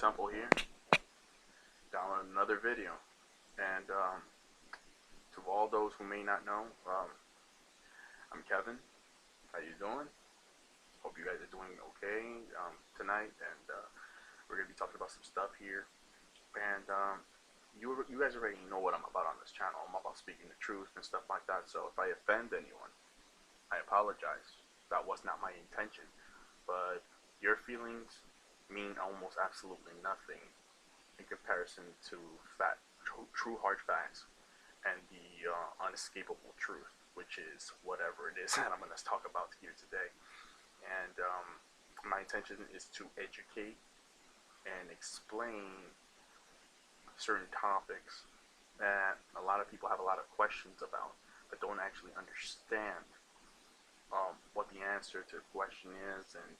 Temple here, downloading another video. And to all those who may not know, I'm Kevin. How you doing? Hope you guys are doing okay tonight. And we're gonna be talking about some stuff here. And you guys already know what I'm about on this channel. I'm about speaking the truth and stuff like that. So if I offend anyone, I apologize. That was not my intention. But your feelings mean almost absolutely nothing in comparison to true hard facts and the unescapable truth, which is whatever it is that I'm going to talk about here today. And my intention is to educate and explain certain topics that a lot of people have a lot of questions about, but don't actually understand what the answer to the question is, and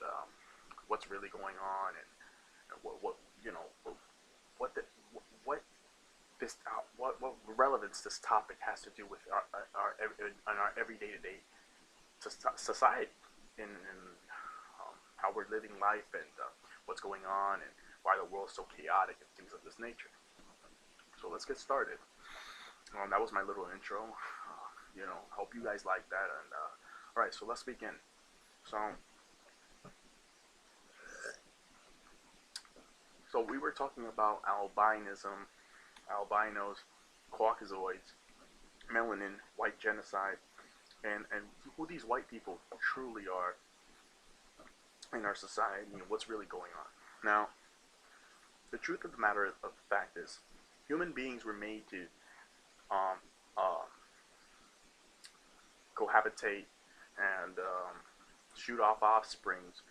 what's really going on, and what relevance this topic has to do with our everyday to day society, in how we're living life, and what's going on, and why the world's so chaotic and things of this nature. So let's get started. That was my little intro. Hope you guys like that. And all right, so let's begin. So we were talking about albinism, albinos, Caucasoids, melanin, white genocide, and who these white people truly are in our society, and what's really going on. Now, the truth of the matter of the fact is, human beings were made to cohabitate and shoot off offsprings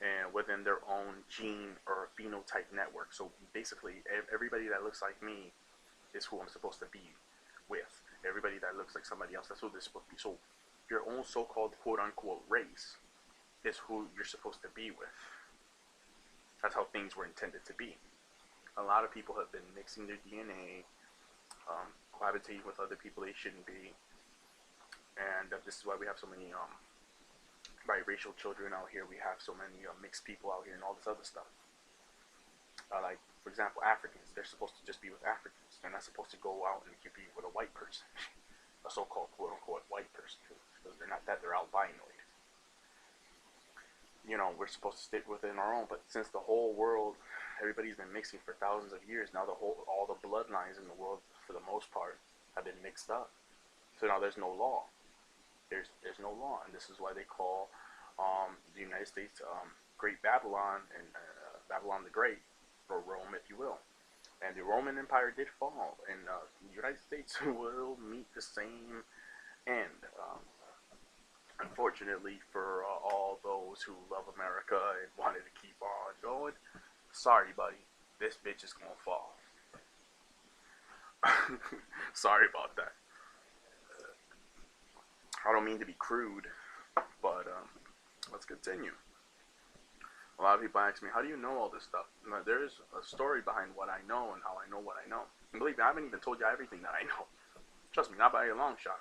and within their own gene or phenotype network. So basically, everybody that looks like me is who I'm supposed to be with. Everybody that looks like somebody else, that's who they're supposed to be. So your own so-called quote-unquote race is who you're supposed to be with. That's how things were intended to be. A lot of people have been mixing their DNA, cohabitating with other people they shouldn't be, and this is why we have so many biracial children out here. We have so many mixed people out here and all this other stuff. Like, for example, Africans, they're supposed to just be with Africans. They're not supposed to go out and compete with a white person, a so-called quote-unquote white person, because they're not that, they're albinoid. We're supposed to stick within our own, but since the whole world, everybody's been mixing for thousands of years, now all the bloodlines in the world, for the most part, have been mixed up. So now there's no law. There's no law, and this is why they call the United States Great Babylon, and Babylon the Great, or Rome, if you will. And the Roman Empire did fall, and the United States will meet the same end. Unfortunately for all those who love America and wanted to keep on going, sorry, buddy, this bitch is gonna fall. Sorry about that. I don't mean to be crude, but let's continue. A lot of people ask me, how do you know all this stuff? Now, there's a story behind what I know and how I know what I know. And believe me, I haven't even told you everything that I know. Trust me, not by a long shot.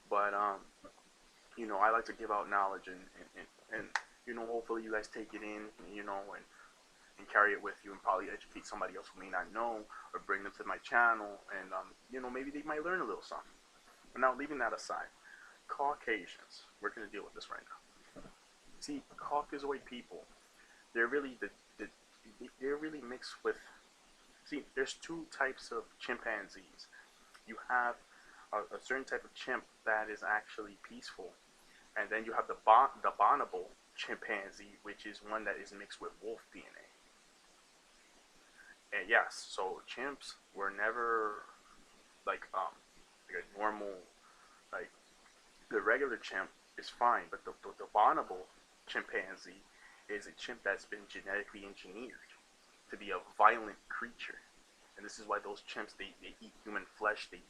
But, I like to give out knowledge, and hopefully you guys take it in, and carry it with you, and probably educate somebody else who may not know, or bring them to my channel, and, maybe they might learn a little something. But now, leaving that aside, Caucasians, we're going to deal with this right now. See, Caucasoid people, they're really they're really mixed with. See, there's two types of chimpanzees. You have a certain type of chimp that is actually peaceful, and then you have the bonobo chimpanzee, which is one that is mixed with wolf DNA. And yes, so chimps were never like a normal, like, the regular chimp is fine, but the bonobo chimpanzee is a chimp that's been genetically engineered to be a violent creature. And this is why those chimps, they eat human flesh. They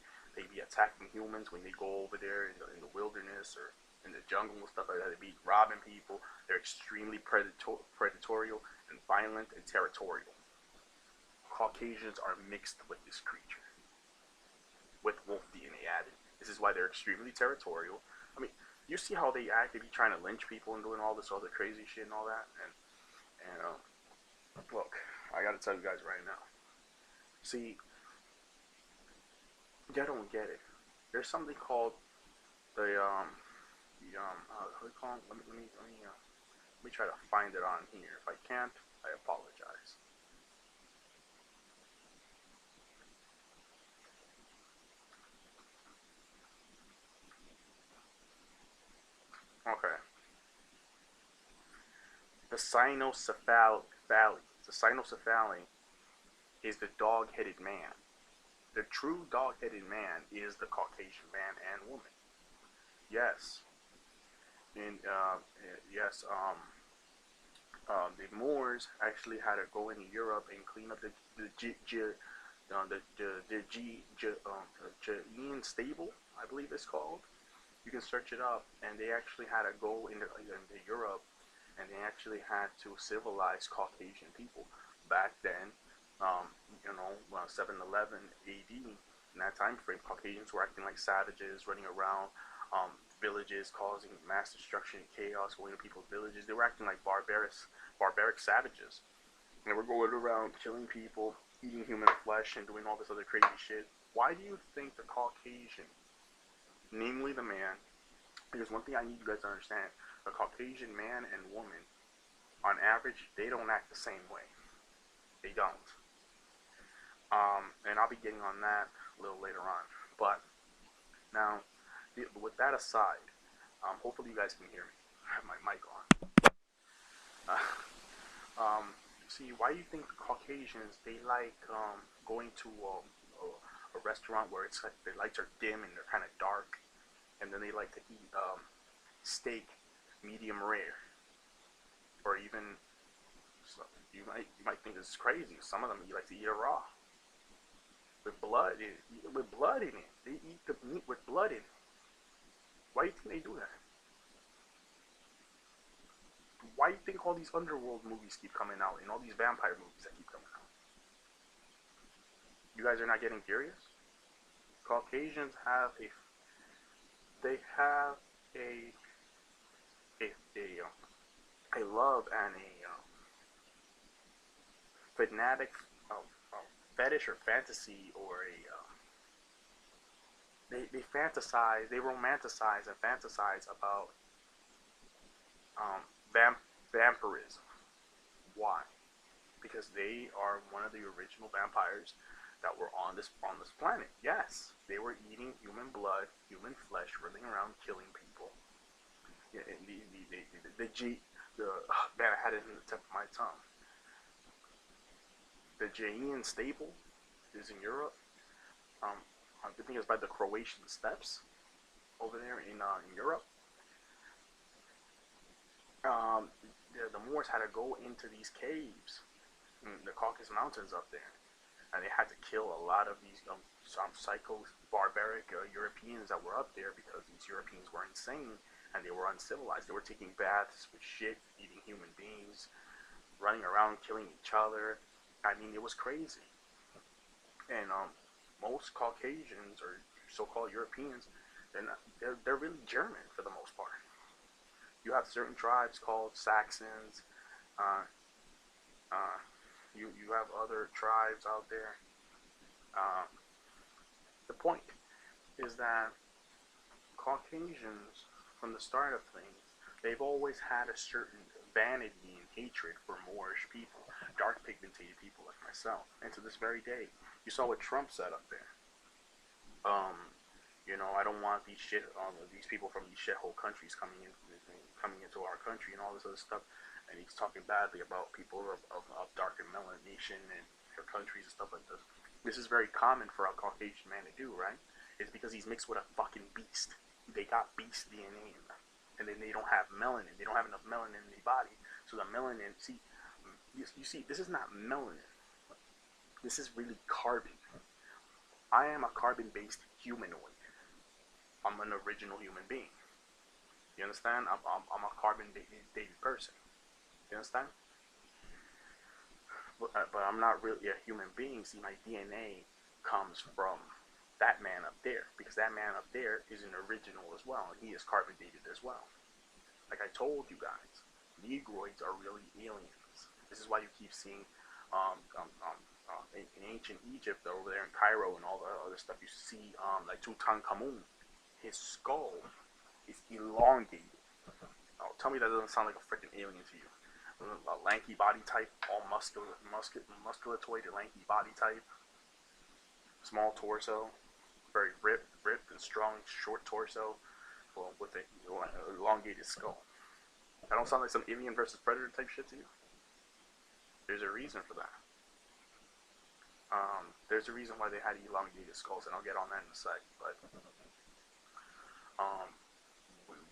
be attacking humans when they go over there in the wilderness or in the jungle and stuff like that. They be robbing people. They're extremely predatorial and violent and territorial. Caucasians are mixed with this creature, with wolf DNA added. This is why they're extremely territorial. I mean, you see how they act. They be trying to lynch people and doing all this other crazy shit and all that. And look, I gotta tell you guys right now. See, you don't get it. There's something called what do you call it? Let me try to find it on here. If I can't, I apologize. Okay. The cynocephali. The cynocephaly is the dog-headed man. The true dog-headed man is the Caucasian man and woman. Yes, and yes, the Moors actually had to go into Europe and clean up the G stable, I believe it's called. You can search it up, and they actually had to go into Europe, and they actually had to civilize Caucasian people back then. Um, 711 AD, in that time frame, Caucasians were acting like savages, running around villages, causing mass destruction and chaos, going to people's villages. They were acting like barbaric savages. They were going around killing people, eating human flesh, and doing all this other crazy shit. Why do you think the Caucasian, namely the man, because one thing I need you guys to understand, the Caucasian man and woman, on average, they don't act the same way. They don't. And I'll be getting on that a little later on. But now, with that aside, hopefully you guys can hear me. I have my mic on. See, why do you think the Caucasians, they like going to a restaurant where it's like the lights are dim and they're kind of dark, and then they like to eat steak medium rare, or even, so you might think this is crazy. Some of them you like to eat it raw with blood in it. They eat the meat with blood in it. Why do you think they do that? Why do you think all these underworld movies keep coming out and all these vampire movies that keep coming out? You guys are not getting curious? Caucasians have they have a a a love and a fanatic fetish or fantasy, or they fantasize, they romanticize and fantasize about um, vampirism. Why? Because they are one of the original vampires that were on this planet. Yes, they were eating human blood, human flesh, running around killing people. Yeah, and man, I had it in the tip of my tongue. The Jainian stable is in Europe. Um, I think it's by the Croatian steppes over there in Europe. The Moors had to go into these caves in the Caucasus Mountains up there, and they had to kill a lot of these psycho barbaric Europeans that were up there, because these Europeans were insane and they were uncivilized. They were taking baths with shit, eating human beings, running around killing each other. I mean, it was crazy. And most Caucasians, or so-called Europeans, they're really German for the most part. You have certain tribes called Saxons. Uh, uh, you have other tribes out there. Uh, the point is that Caucasians, from the start of things, they've always had a certain vanity and hatred for Moorish people, dark pigmented people like myself, and to this very day. You saw what Trump said up there. Um, I don't want these people from these shithole countries coming into our country and all this other stuff. And he's talking badly about people of dark and melanation and their countries and stuff like this. This is very common for a Caucasian man to do, right? It's because he's mixed with a fucking beast. They got beast DNA in them, and then they don't have melanin. They don't have enough melanin in their body, so the melanin. See, you see, this is not melanin. This is really carbon. I am a carbon-based humanoid. I'm an original human being. You understand? I'm a carbon-dated person. You understand? But I'm not really a human being. See, my DNA comes from that man up there, because that man up there is an original as well, and he is carbon-dated as well. Like I told you guys, Negroids are really aliens. This is why you keep seeing In ancient Egypt, over there in Cairo and all the other stuff, you see like Tutankhamun, his skull is elongated. Oh, tell me that doesn't sound like a freaking alien to you. A lanky body type, all musculatoid, lanky body type, small torso, very ripped and strong, short torso, well, with an elongated skull. That don't sound like some Alien versus Predator type shit to you? There's a reason for that. There's a reason why they had elongated skulls, and I'll get on that in a sec. But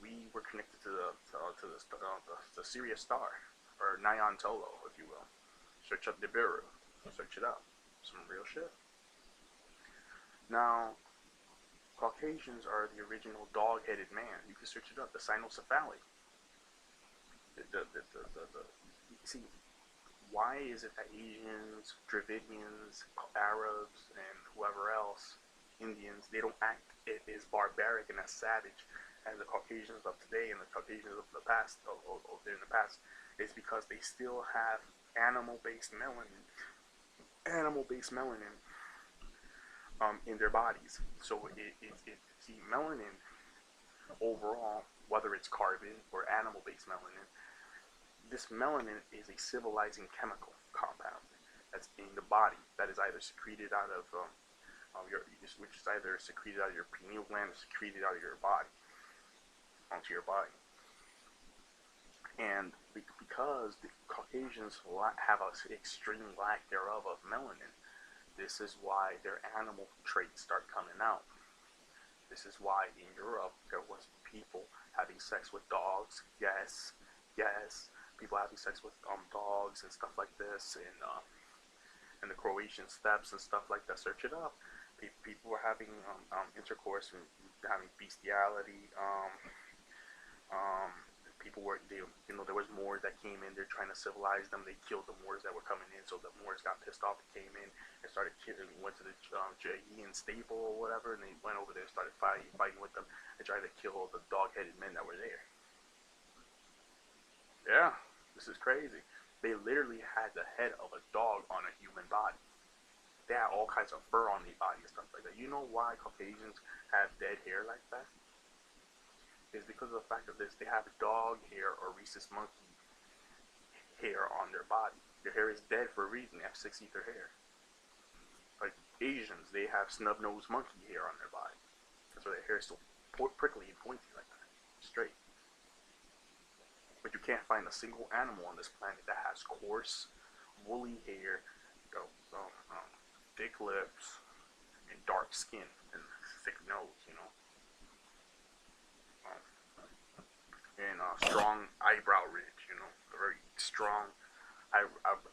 we were connected to the Sirius star, or Nyan Tolo, if you will. Search up Nibiru. Search it up. Some real shit. Now, Caucasians are the original dog-headed man. You can search it up. The CYNOCEPHALI. See, why is it that Asians, Dravidians, Arabs, and whoever else, Indians, they don't act as barbaric and as savage as the Caucasians of today and the Caucasians of the past, in the past, is because they still have animal-based melanin in their bodies. So see, melanin overall, whether it's carbon or animal-based melanin, this melanin is a civilizing chemical compound that's in the body that is either secreted out of which is either secreted out of your pineal gland or secreted out of your body onto your body. And because the Caucasians have an extreme lack thereof of melanin, this is why their animal traits start coming out. This is why in Europe there was people having sex with dogs. Yes, people having sex with dogs and stuff like this, and the Croatian steppes and stuff like that. Search it up. People were having intercourse and having bestiality. People were, there was Moors that came in. They're trying to civilize them. They killed the Moors that were coming in, so the Moors got pissed off and came in and started killing. Went to the Jahian staple or whatever, and they went over there, started fighting with them, and tried to kill the dog-headed men that were there. Yeah, this is crazy. They literally had the head of a dog on a human body. They had all kinds of fur on their body and stuff like that. You know why Caucasians have dead hair like that? It's because of the fact of this. They have dog hair or rhesus monkey hair on their body. Their hair is dead for a reason. They have 6 ether hair. Like Asians, they have snub-nosed monkey hair on their body. That's why their hair is so prickly and pointy like that. Straight. But you can't find a single animal on this planet that has coarse, woolly hair, thick lips, and dark skin, and thick nose, and strong eyebrow ridge, a very strong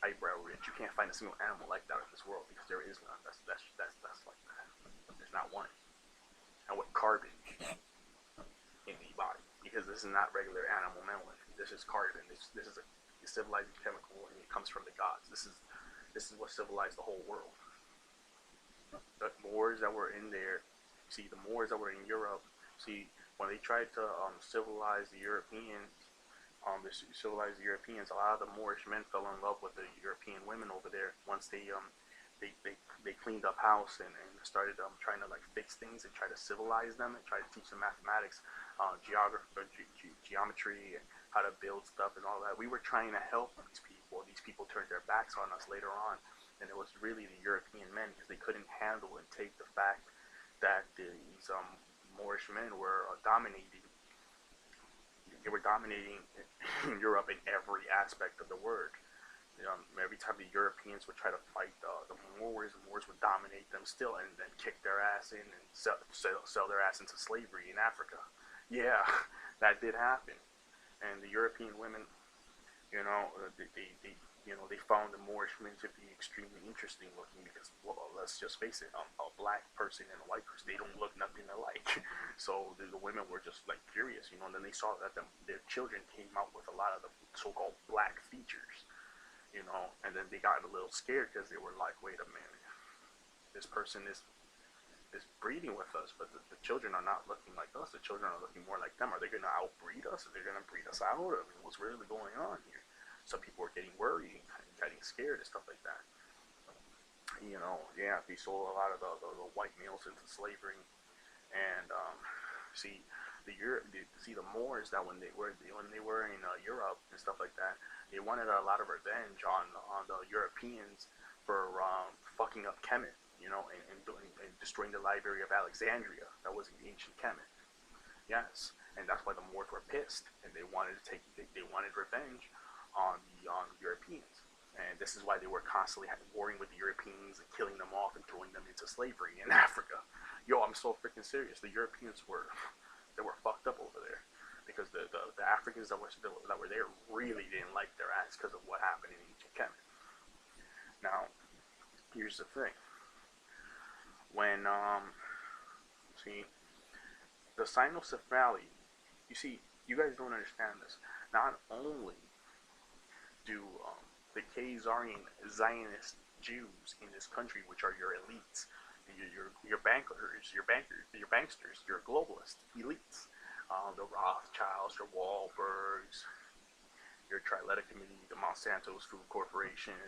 eyebrow ridge. You can't find a single animal like that in this world because there is none. That's like that. There's not one. And with carbon in the body, because this is not regular animal melanin. This is carbon. This is a civilizing chemical, and it comes from the gods. This is what civilized the whole world. The Moors that were in there, the Moors that were in Europe, when they tried to civilize the Europeans, a lot of the Moorish men fell in love with the European women over there once they cleaned up house and started trying to fix things and try to civilize them and try to teach them mathematics, geometry, and how to build stuff and all that. We were trying to help these people. These people turned their backs on us later on, and it was really the European men because they couldn't handle and take the fact that these Moorish men were dominating. They were dominating in Europe in every aspect of the word. Every time the Europeans would try to fight the Moors would dominate them still and then kick their ass in and sell their ass into slavery in Africa. Yeah, that did happen. And the European women, they found the Moorish men to be extremely interesting looking because, well, let's just face it, a black person and a white person, they don't look nothing alike. So the women were just curious, and then they saw that their children came out with a lot of the so-called black features. And then they got a little scared because they were like, wait a minute, this person is breeding with us, but the children are not looking like us. The children are looking more like them. Are they going to outbreed us? Are they going to breed us out? I mean, what's really going on here? some people were getting worried, getting scared and stuff like that. Yeah, they sold a lot of the white males into slavery, and see the Moors, that when they were in Europe and stuff like that, they wanted a lot of revenge on the Europeans for fucking up Kemet, and destroying the Library of Alexandria. That was in ancient Kemet. Yes, and that's why the Moors were pissed, and they wanted revenge on the Europeans. And this is why they were constantly warring with the Europeans and killing them off and throwing them into slavery in Africa. Yo, I'm so freaking serious. The Europeans were fucked up over there because the Africans that were there really didn't like their ass because of what happened in ancient Kemet. Now, here's the thing. When see the CYNOCEPHALI, you guys don't understand this. Not only do the Khazarian Zionist Jews in this country, which are your elites, your bankers, your banksters, your globalist elites, the Rothschilds, your Wahlbergs, your Triletta Committee, the Monsanto's Food Corporation,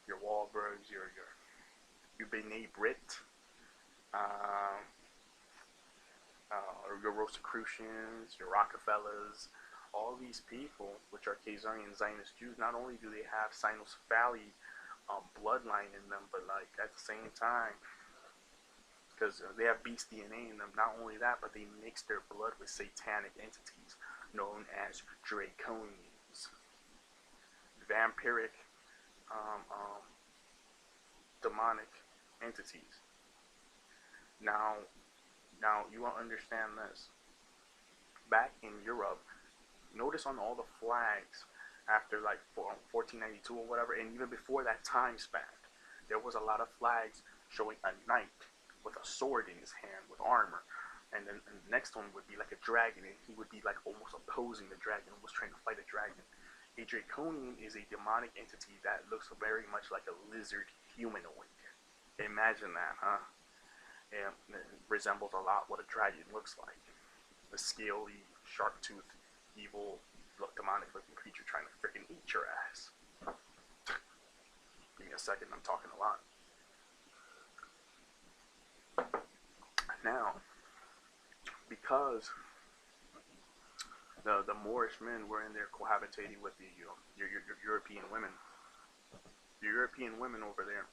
your Wahlbergs, your B'nai Brit, or your Rosicrucians, your Rockefellers, all these people, which are Khazarian Zionist Jews, not only do they have CYNOCEPHALI bloodline in them, but like at the same time, because they have beast DNA in them, not only that, but they mix their blood with satanic entities known as draconians, vampiric, demonic entities. Now you won't understand this. Back in Europe, notice on all the flags after like 1492 or whatever, and even before that time span, there was a lot of flags showing a knight with a sword in his hand with armor, and then the next one would be like a dragon, and he would be like almost opposing the dragon, almost trying to fight a dragon. A draconian is a demonic entity that looks very much like a lizard humanoid. Imagine that, huh? And it resembles a lot what a dragon looks like. The scaly, sharp-toothed, evil, demonic-looking creature trying to freaking eat your ass. Give me a second, I'm talking a lot. Now, because the Moorish men were in there cohabitating with the your European women, the European women over there,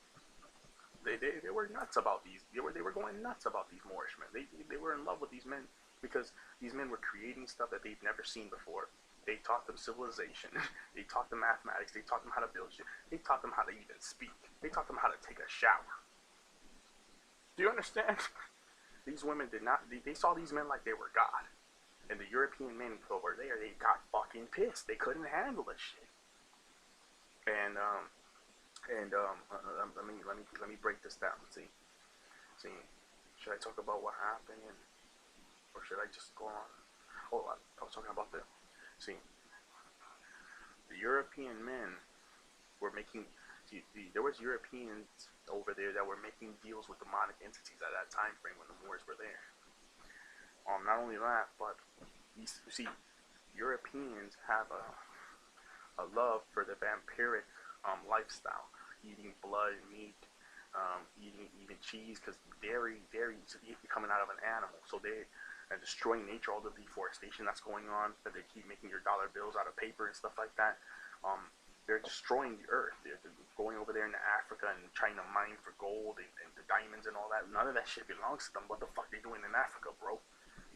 they were nuts about these. They were going nuts about these Moorish men. They were in love with these men because these men were creating stuff that they've never seen before. They taught them civilization. They taught them mathematics. They taught them how to build shit. They taught them how to even speak. They taught them how to take a shower. Do you understand? These women did not. They saw these men like they were God, and the European men over there, they got fucking pissed. They couldn't handle this shit. And let me break this down. See, should I talk about what happened, or should I just go on? Oh, I was talking about the European men were making. There was Europeans over there that were making deals with demonic entities at that time frame when the Moors were there. Not only that, but you see, Europeans have a love for the vampiric lifestyle, eating blood, meat, eating even cheese, because dairy is coming out of an animal. So they are destroying nature, all the deforestation that's going on, that they keep making your dollar bills out of paper and stuff like that. They're destroying the earth. They're going over there into Africa and trying to mine for gold and the diamonds and all that. None of that shit belongs to them. What the fuck are they doing in Africa, bro?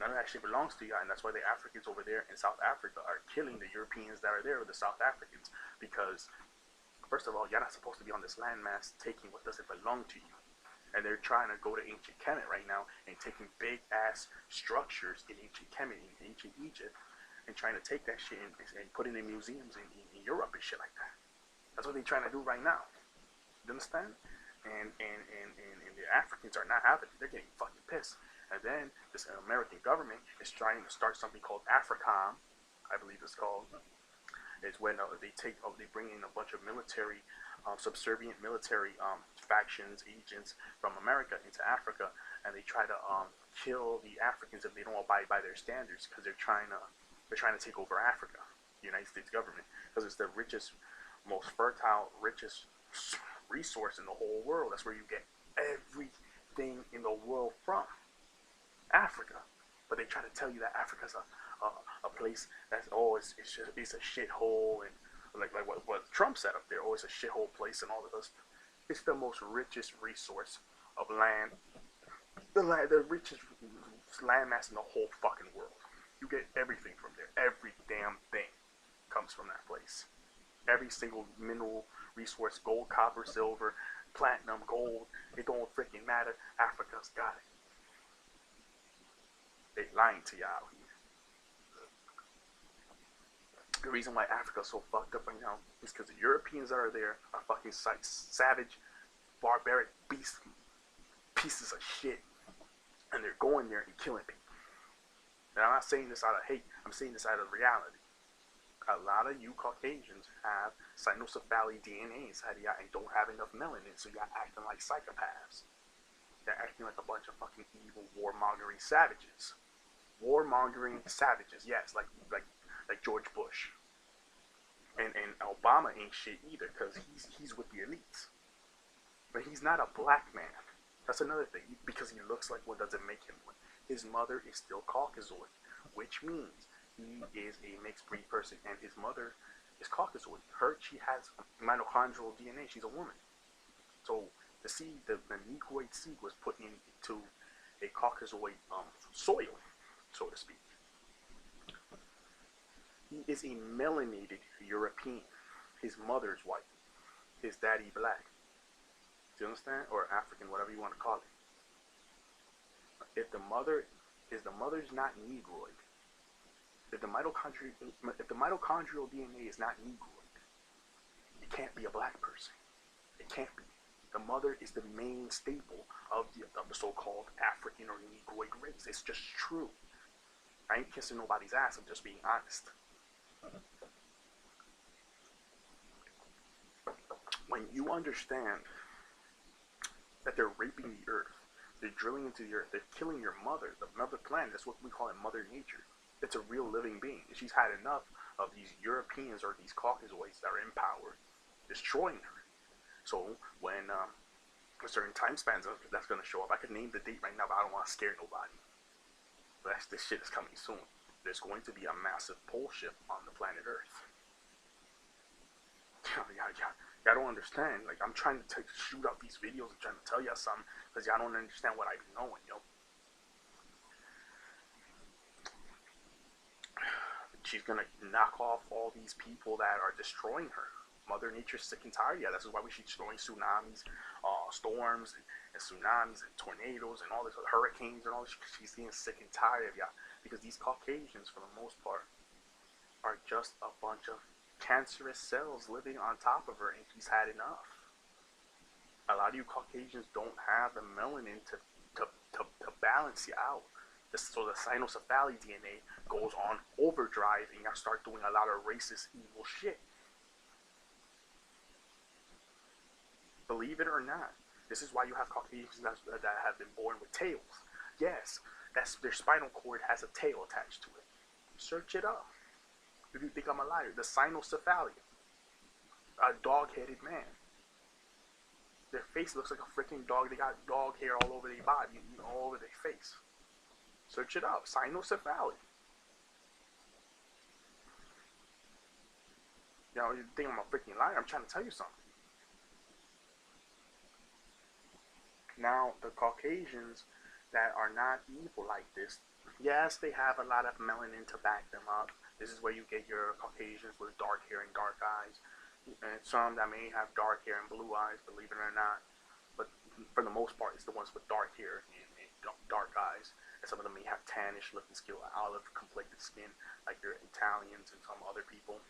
None of that shit belongs to you, and that's why the Africans over there in South Africa are killing the Europeans that are there with the South Africans, because first of all, you're not supposed to be on this landmass taking what doesn't belong to you. And they're trying to go to ancient Kemet right now and taking big ass structures in ancient Kemet, in ancient Egypt, and trying to take that shit and put it in museums in Europe and shit like that. That's what they're trying to do right now. You understand? And the Africans are not having it. They're getting fucking pissed. And then this American government is trying to start something called AFRICOM, I believe it's called. Is when they bring in a bunch of military, subservient military factions, agents from America into Africa, and they try to kill the Africans if they don't abide by their standards, because they're trying to take over Africa. the United States government, because it's the richest, most fertile, richest resource in the whole world. That's where you get everything in the world from. Africa. But they try to tell you that Africa's a place that's it's a shithole, and like what Trump said up there, it's a shithole place and all of this. It's the most richest resource of land, the richest landmass in the whole fucking world. You get everything from there. Every damn thing comes from that place. Every single mineral resource, gold, copper, silver, platinum, gold, it don't freaking matter. Africa's got it. They lying to you out here. The reason why Africa's so fucked up right now is because the Europeans that are there are fucking savage, barbaric pieces of shit, and they're going there and killing people. And I'm not saying this out of hate. I'm saying this out of reality. A lot of you Caucasians have CYNOCEPHALI DNA inside of you and don't have enough melanin, so you're acting like psychopaths. They're acting like a bunch of fucking evil warmongering savages. Warmongering savages, yes, like George Bush. And Obama ain't shit either, because he's with the elites. But he's not a black man. That's another thing, because he looks like one doesn't make him one. His mother is still Caucasoid, which means he is a mixed breed person, and his mother is Caucasoid. She has mitochondrial DNA. She's a woman. So the seed, the Negroid seed, was put into a Caucasoid soil, so to speak. He is a melanated European. His mother's white. His daddy black. Do you understand? Or African, whatever you want to call it. If the mother's not Negroid, if the mitochondrial DNA is not Negroid, it can't be a black person. It can't be. The mother is the main staple of the so-called African or Negroid race. It's just true. I ain't kissing nobody's ass. I'm just being honest. When you understand that they're raping the earth, they're drilling into the earth, they're killing your mother, the mother planet, that's what we call it, Mother Nature. It's a real living being. She's had enough of these Europeans or these Caucasoids that are in power destroying her. So when a certain time spans that's going to show up, I could name the date right now, but I don't want to scare nobody. But this shit is coming soon. There's going to be a massive pole shift on the planet Earth. Y'all don't understand. Like, I'm trying to shoot out these videos and trying to tell y'all something, because y'all don't understand what I be knowing, yo. She's gonna knock off all these people that are destroying her. Mother Nature's sick and tired. Yeah, this is why she's throwing tsunamis, storms, and tsunamis, and tornadoes, and all this, hurricanes, and all this. She's getting sick and tired of y'all, because these Caucasians, for the most part, are just a bunch of cancerous cells living on top of her, and she's had enough. A lot of you Caucasians don't have the melanin to balance you out. So the CYNOCEPHALI DNA goes on overdrive, and y'all start doing a lot of racist, evil shit. Believe it or not, this is why you have Caucasians that have been born with tails. Yes, their spinal cord has a tail attached to it. Search it up. If you think I'm a liar, the CYNOCEPHALI, a dog-headed man. Their face looks like a freaking dog. They got dog hair all over their body, all over their face. Search it up, CYNOCEPHALI. You think I'm a freaking liar? I'm trying to tell you something. Now, the Caucasians that are not evil like this, yes, they have a lot of melanin to back them up. This is where you get your Caucasians with dark hair and dark eyes. And some that may have dark hair and blue eyes, believe it or not. But for the most part, it's the ones with dark hair and dark eyes. And some of them may have tannish looking skin, olive complected skin, like your Italians and some other people.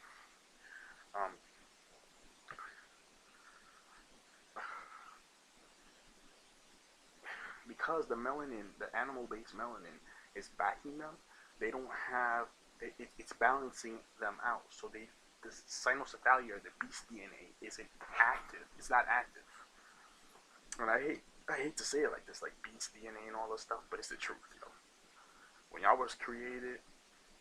Because the melanin, the animal-based melanin, is backing them, they don't have, it's balancing them out. So the CYNOCEPHALI, or the beast DNA, isn't active. It's not active. And I hate to say it like this, like beast DNA and all this stuff, but it's the truth, When y'all was created,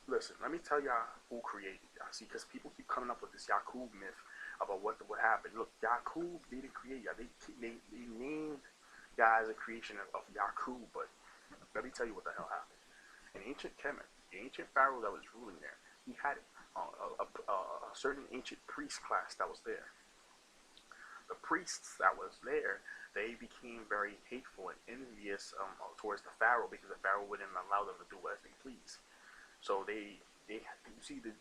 Listen, let me tell y'all who created y'all. See, because people keep coming up with this Yakub myth about what happened. Look, Yakub didn't create y'all. They named y'all as a creation of Yakub, but let me tell you what the hell happened. In ancient Kemet, the ancient pharaoh that was ruling there, he had a certain ancient priest class that was there. The priests that was there, they became very hateful and envious towards the pharaoh because the pharaoh wouldn't allow them to do as they please. So they you see they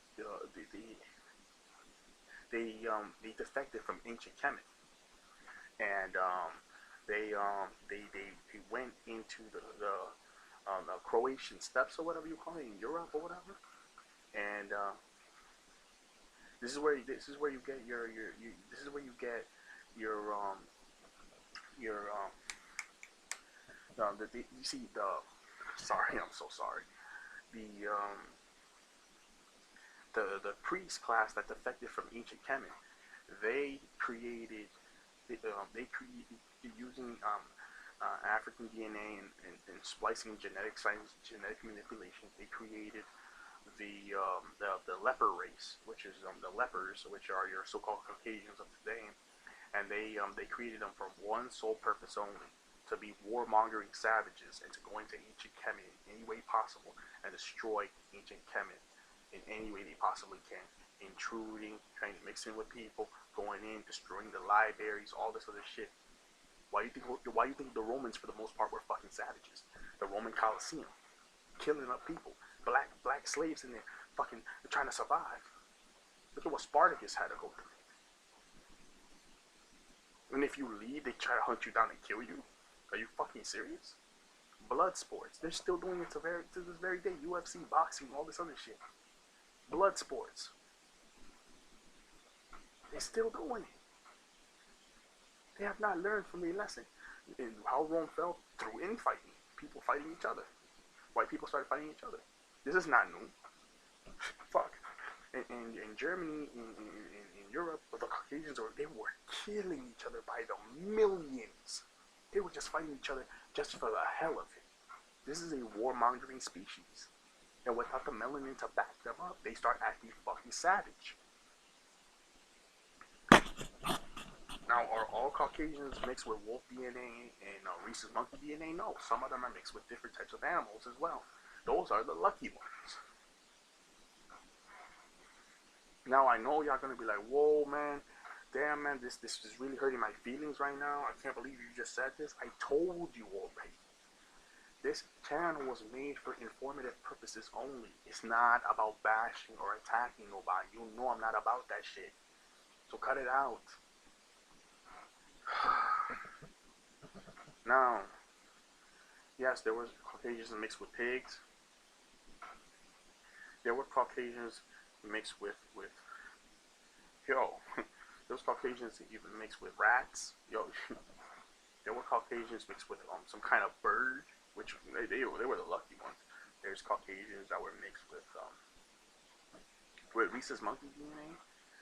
defected from ancient Kemet, and they went into the Croatian steppes or whatever you call it in Europe or whatever, and this is where you get this is where you get your you see the sorry, I'm so sorry, the the priest class that defected from ancient Kemet, they created they created using African DNA and splicing genetic science, genetic manipulation. They created the leper race, which is the lepers, which are your so-called Caucasians of today, and they created them for one sole purpose only: to be warmongering savages and to go into ancient Kemet in any way possible and destroy ancient Kemet in any way they possibly can, intruding, trying to mix in with people, going in, destroying the libraries, all this other shit. Why you think the Romans for the most part were fucking savages? The Roman Colosseum, killing up people, black slaves in there, fucking trying to survive. Look at what Spartacus had to go through. And if you leave, they try to hunt you down and kill you. Are you fucking serious? Blood sports. They're still doing it to this very day. UFC, boxing, all this other shit. Blood sports. They're still doing it. They have not learned from their lesson. And how Rome fell through infighting. People fighting each other. White people started fighting each other. This is not new. Fuck. In Germany, in Europe, the Caucasians they were killing each other by the millions. They were just fighting each other just for the hell of it. This is a warmongering species. And without the melanin to back them up, they start acting fucking savage. Now, are all Caucasians mixed with wolf DNA and rhesus monkey DNA? No, some of them are mixed with different types of animals as well. Those are the lucky ones. Now, I know y'all gonna be like, whoa, man, damn, man, this is really hurting my feelings right now. I can't believe you just said this. I told you already. This channel was made for informative purposes only. It's not about bashing or attacking nobody. You know I'm not about that shit. So cut it out. Now, yes, there was Caucasians mixed with pigs. There were Caucasians mixed with yo, there was Caucasians even mixed with rats. Yo, there were Caucasians mixed with some kind of bird, which they were the lucky ones. There's Caucasians that were mixed with rhesus monkey DNA.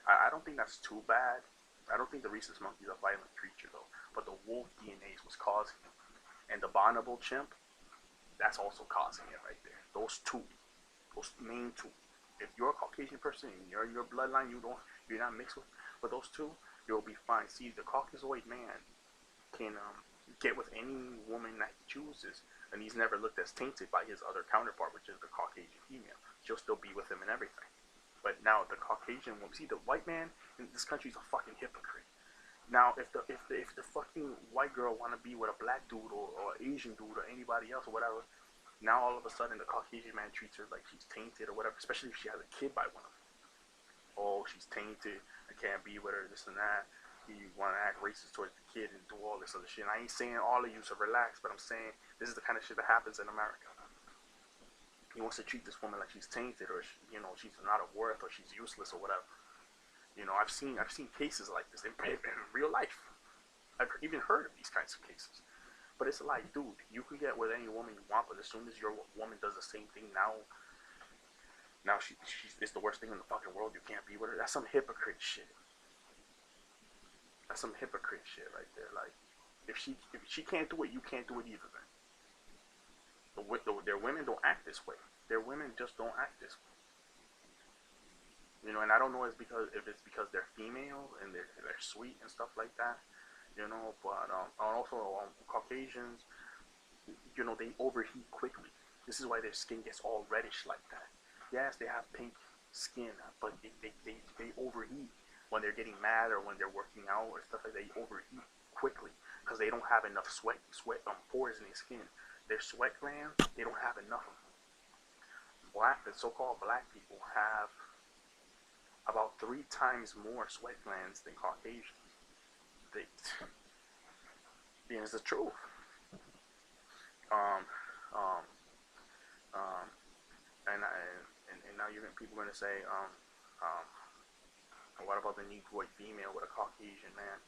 I don't think that's too bad. I don't think the rhesus monkey is a violent creature though, but the wolf DNA was causing it, and the bonobo chimp, that's also causing it right there. Those main two. If you're a Caucasian person and you're your bloodline, you're not mixed with those two, you'll be fine. See, the Caucasoid man can get with any woman that he chooses, and he's never looked as tainted by his other counterpart, which is the Caucasian female. She'll still be with him and everything. But now the Caucasian woman, see, the white man in this country is a fucking hypocrite. Now, if the fucking white girl want to be with a black dude or Asian dude or anybody else or whatever, now all of a sudden the Caucasian man treats her like she's tainted or whatever, especially if she has a kid by one of them. Oh, she's tainted, I can't be with her, this and that. You want to act racist towards the kid and do all this other shit. And I ain't saying all of you should relax, but I'm saying this is the kind of shit that happens in America. He wants to treat this woman like she's tainted, or she's not of worth, or she's useless, or whatever. I've seen cases like this in real life. I've even heard of these kinds of cases. But it's like, dude, you can get with any woman you want, but as soon as your woman does the same thing, now she's it's the worst thing in the fucking world. You can't be with her. That's some hypocrite shit. That's some hypocrite shit right there. Like, if she can't do it, you can't do it either. Then their women don't act this way. Their women just don't act this way. You know, and I don't know if it's because they're female and they're sweet and stuff like that. You know, but also Caucasians, you know, they overheat quickly. This is why their skin gets all reddish like that. Yes, they have pink skin, but they overheat when they're getting mad or when they're working out or stuff like that. They overheat quickly because they don't have enough sweat pores in their skin. Their sweat glands, they don't have enough of them. The so-called black people have about 3 times more sweat glands than Caucasians. They, it's the truth. Um, um, um, and now people are gonna say, what about the Negroid female with a Caucasian man?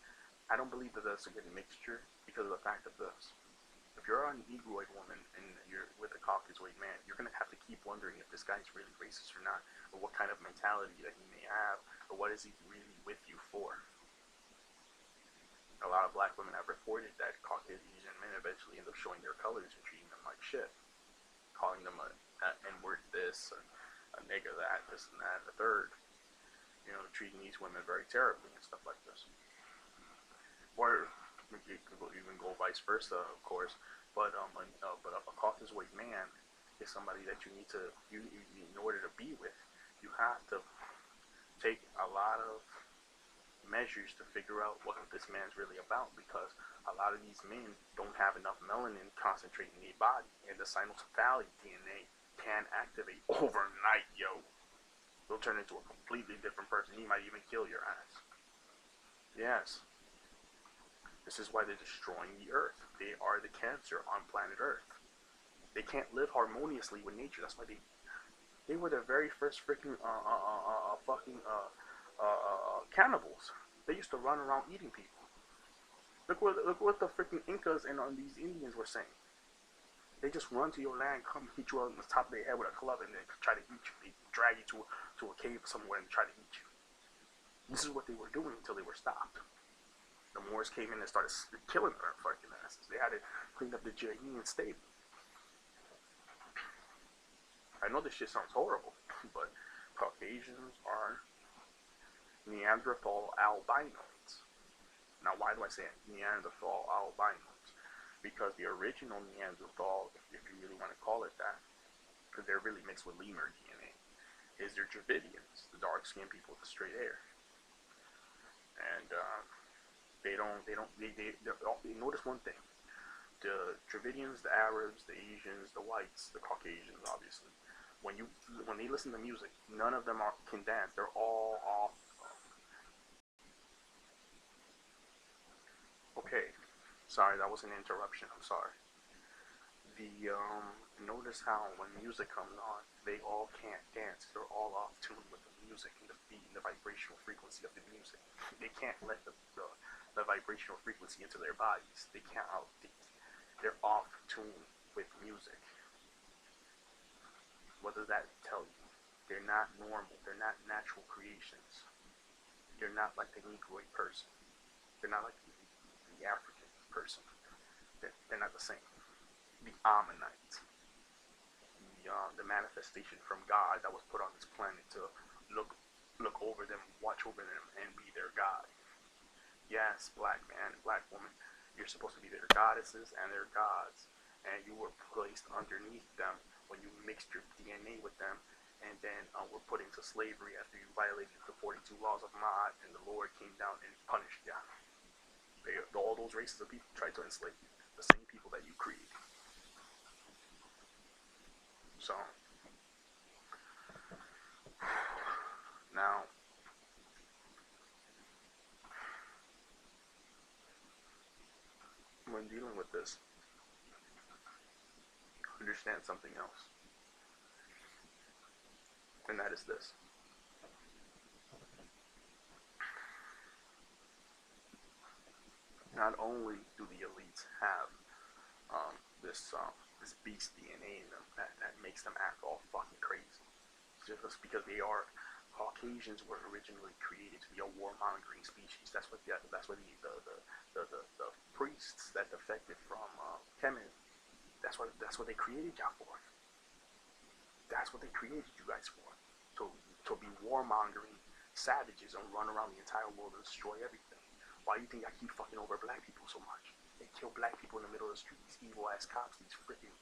I don't believe that that's a good mixture because of the fact of this. If you're a Negroid woman and you're with a Caucasoid man, you're gonna have to keep wondering if this guy's really racist or not, or what kind of mentality that he may have, or what is he really with you for. A lot of black women have reported that Caucasian men eventually end up showing their colors and treating them like shit, calling them a N-word this, a nigga that, this and that, and the third. You know, treating these women very terribly and stuff like this. Or it could even go vice versa, of course. But a Caucasoid man is somebody that you need to, in order to be with, you have to take a lot of measures to figure out what this man's really about, because a lot of these men don't have enough melanin concentrating in their body, and the CYNOCEPHALI DNA can activate overnight, yo. They'll turn into a completely different person. He might even kill your ass. Yes. This is why they're destroying the Earth. They are the cancer on planet Earth. They can't live harmoniously with nature. That's why they were the very first freaking cannibals. They used to run around eating people. Look what the freaking Incas and these Indians were saying. They just run to your land, come hit you on the top of their head with a club, and then try to eat you. They drag you to a cave somewhere and try to eat you. This is what they were doing until they were stopped. The Moors came in and started killing their fucking asses. They had to clean up the Jahin stable. I know this shit sounds horrible, but Caucasians are Neanderthal albinos. Now, why do I say Neanderthal albinos? Because the original Neanderthal, if you really want to call it that, because they're really mixed with lemur DNA, is they're Dravidians, the dark-skinned people with the straight hair. And they notice one thing: the Dravidians, the Arabs, the Asians, the whites, the Caucasians, obviously. When they listen to music, none of them can dance. They're all off. Okay, sorry, that was an interruption. I'm sorry. Notice how when music comes on, they all can't dance. They're all off tune with the music and the beat and the vibrational frequency of the music. They can't let the vibrational frequency into their bodies. They can't. They're off tune with music. What does that tell you? They're not normal. They're not natural creations. They're not like the Negroid person. They're not like the African person. They're not the same. The Ammonites, the manifestation from God that was put on this planet to look over them, watch over them, and be their God. Yes, black man, black woman, you're supposed to be their goddesses and their gods, and you were placed underneath them when you mixed your DNA with them, and then were put into slavery after you violated the 42 laws of Ma'at, and the Lord came down and punished you. All those races of people tried to enslave you, the same people that you created. So, now, when dealing with this, understand something else. And that is this. Not only do the elites have this beast DNA in them that makes them act all fucking crazy, just because they are Caucasians were originally created to be a warmongering species. That's what the priests that defected from Kemet. That's what they created y'all for. That's what they created you guys for. to be warmongering savages and run around the entire world and destroy everything. Why do you think I keep fucking over black people so much? They kill black people in the middle of the street. These evil ass cops, these freaking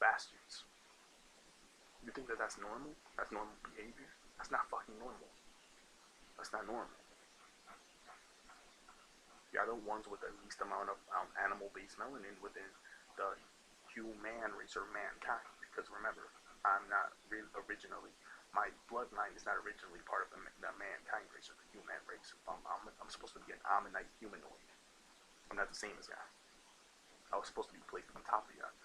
bastards. You think that that's normal? That's normal behavior? That's not fucking normal. That's not normal. Y'all the ones with the least amount of animal-based melanin within the human race or mankind. Because remember, I'm not originally, my bloodline is not originally part of the mankind race or the human race. I'm supposed to be an ammonite humanoid. I'm not the same as y'all. I was supposed to be placed on top of y'all.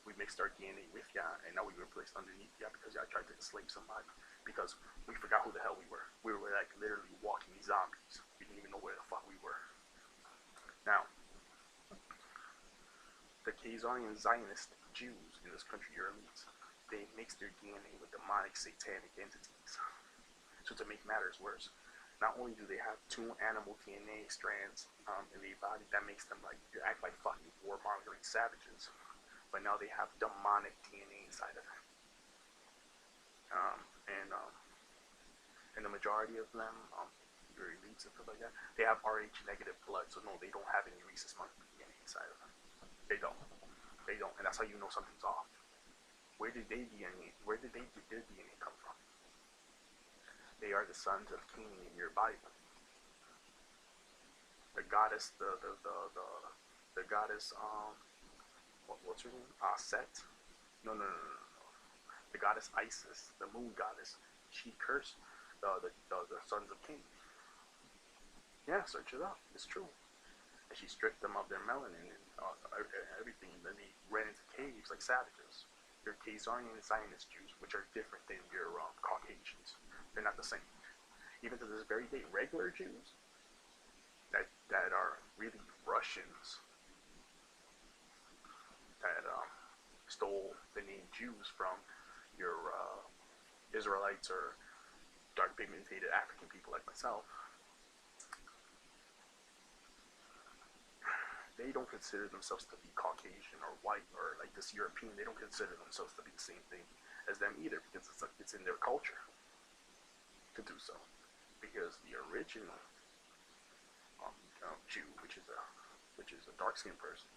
We mixed our DNA with y'all, and now we were placed underneath y'all because y'all tried to enslave somebody. Because we forgot who the hell we were. We were like literally walking zombies. We didn't even know where the fuck we were. Now, the Caucasian Zionist Jews in this country are elites. They mix their DNA with demonic satanic entities. So to make matters worse, not only do they have 2 animal DNA strands in their body that makes them like act like fucking warmongering savages, but now they have demonic DNA inside of them. And the majority of them, your elites and stuff like that, they have Rh negative blood, so no, they don't have any rhesus monkey DNA inside of them. They don't, and that's how you know something's off. Where did their DNA come from? They are the sons of Cain in your Bible. The goddess, the goddess, what's her name? Set? No. The goddess Isis, the moon goddess, she cursed the sons of Cain. Yeah, search it up. It's true. And she stripped them of their melanin and everything. And then they ran into caves like savages. Your Caucasian Zionist Jews, which are different than your Caucasians. They're not the same. Even to this very day, regular Jews that are really Russians that stole the name Jews from your Israelites or dark pigmented African people like myself. They don't consider themselves to be Caucasian or white or like this European. They don't consider themselves to be the same thing as them either, because it's in their culture to do so. Because the original Jew, which is a dark-skinned person,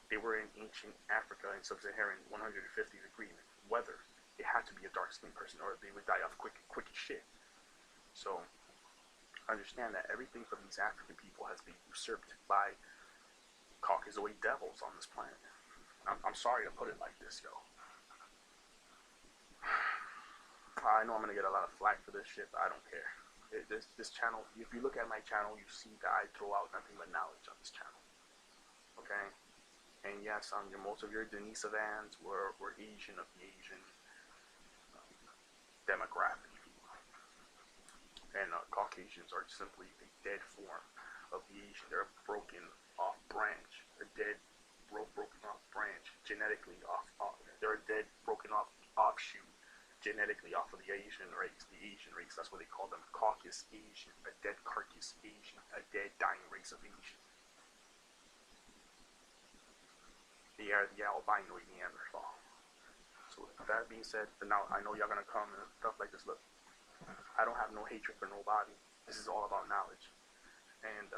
they were in ancient Africa in sub-Saharan 150-degree weather. It had to be a dark-skinned person, or they would die off quick as shit. So understand that everything from these African people has been usurped by Caucasoid devils on this planet. I'm sorry to put it like this, yo. I know I'm gonna get a lot of flack for this shit, but I don't care. This channel, if you look at my channel, you see that I throw out nothing but knowledge on this channel. Okay? And yes, most of your Denisovans were Asian of the Asian demographic. And Caucasians are simply a dead form of the Asian. They're a broken off branch. A dead, broken off branch genetically off. They're a dead, broken off offshoot genetically off of the Asian race. The Asian race. That's what they call them. Caucus Asian. A dead carcass Asian. A dead, dying race of Asian. They are the albino Neanderthal. So with that being said, now I know y'all gonna come and stuff like this. Look. I don't have no hatred for nobody. This is all about knowledge. And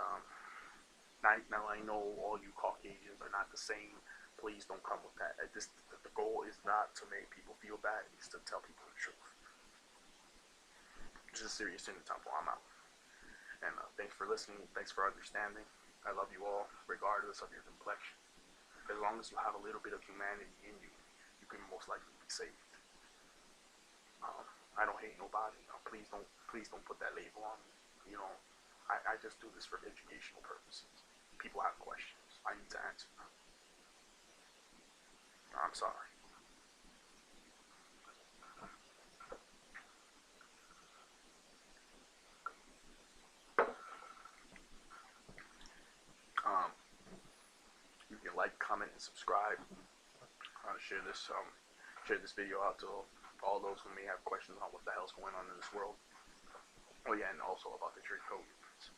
now I know all you Caucasians are not the same. Please don't come with that. The goal is not to make people feel bad. It's to tell people the truth. This is serious in the temple. I'm out. And thanks for listening. Thanks for understanding. I love you all, regardless of your complexion. As long as you have a little bit of humanity in you, you can most likely be saved. I don't hate nobody. Please don't put that label on me. I just do this for educational purposes. People have questions. I need to answer them. I'm sorry. You can like, comment, and subscribe. Share this video out to all those who may have questions on what the hell's going on in this world. Oh yeah, and also about the Draconians.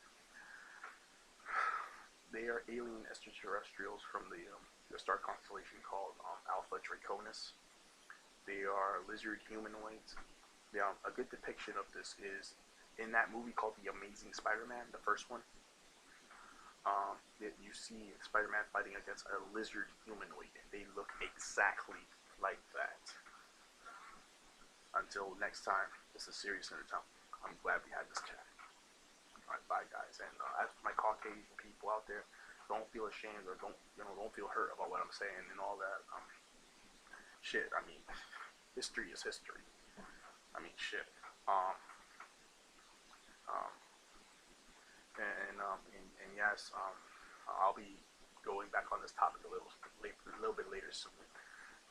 They are alien extraterrestrials from the star constellation called Alpha Draconis. They are lizard humanoids. A good depiction of this is in that movie called The Amazing Spider-Man, the first one. You see Spider-Man fighting against a lizard humanoid. They look exactly like that. Until next time, this is Serious Entertainment. I'm glad we had this chat. Alright, bye guys. And as for my Caucasian people out there, don't feel ashamed or don't feel hurt about what I'm saying and all that. Shit. I mean, history is history. I mean, shit. Um, and yes, I'll be going back on this topic a little bit later soon.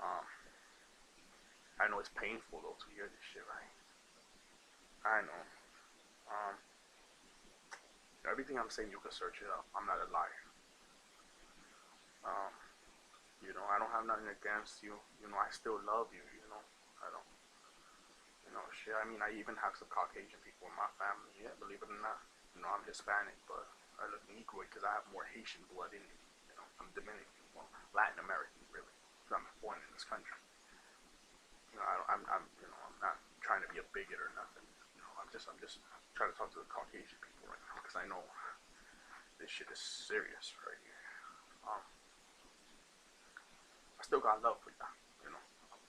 Um, I know it's painful though to hear this shit, right? I know. Um, Everything I'm saying, you can search it up. I'm not a liar. Um, I don't have nothing against you. I still love you. I don't. Shit. I mean, I even have some Caucasian people in my family. Yeah, believe it or not. I'm Hispanic, but I look Negroid because I have more Haitian blood in me. I'm Dominican, well, Latin American, really. Because I'm born in this country. I'm not trying to be a bigot or nothing. I'm just trying to talk to the Caucasian people right now because I know this shit is serious right here. I still got love for you.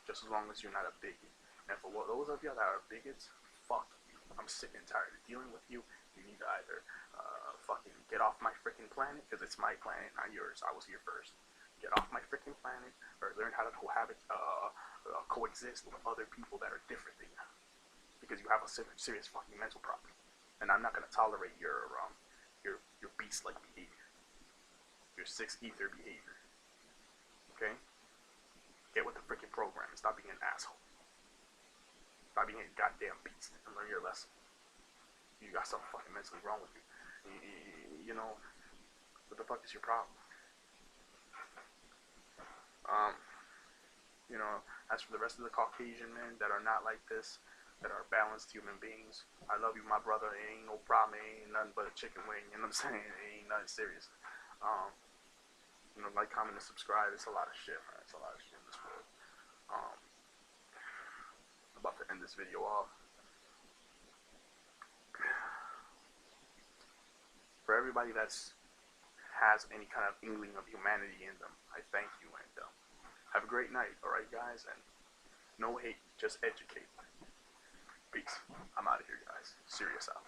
Just as long as you're not a bigot. And for those of you that are bigots, fuck you. I'm sick and tired of dealing with you. You need to either fucking get off my freaking planet, because it's my planet, not yours. I was here first. Get off my freaking planet, or learn how to coexist with other people that are different than you. Because you have a serious fucking mental problem. And I'm not going to tolerate your beast-like behavior. Your six ether behavior. Okay? Get with the freaking program and stop being an asshole. Stop being a goddamn beast and learn your lesson. You got something fucking mentally wrong with you. What the fuck is your problem? As for the rest of the Caucasian men that are not like this, that are balanced human beings, I love you, my brother. It ain't no problem. It ain't nothing but a chicken wing. You know what I'm saying? It ain't nothing serious. Like, comment, and subscribe. It's a lot of shit, man. It's a lot of shit in this world. I'm about to end this video off. For everybody has any kind of inkling of humanity in them, I thank you, and have a great night, alright guys, and no hate, just educate. Peace. I'm out of here, guys. Serious out.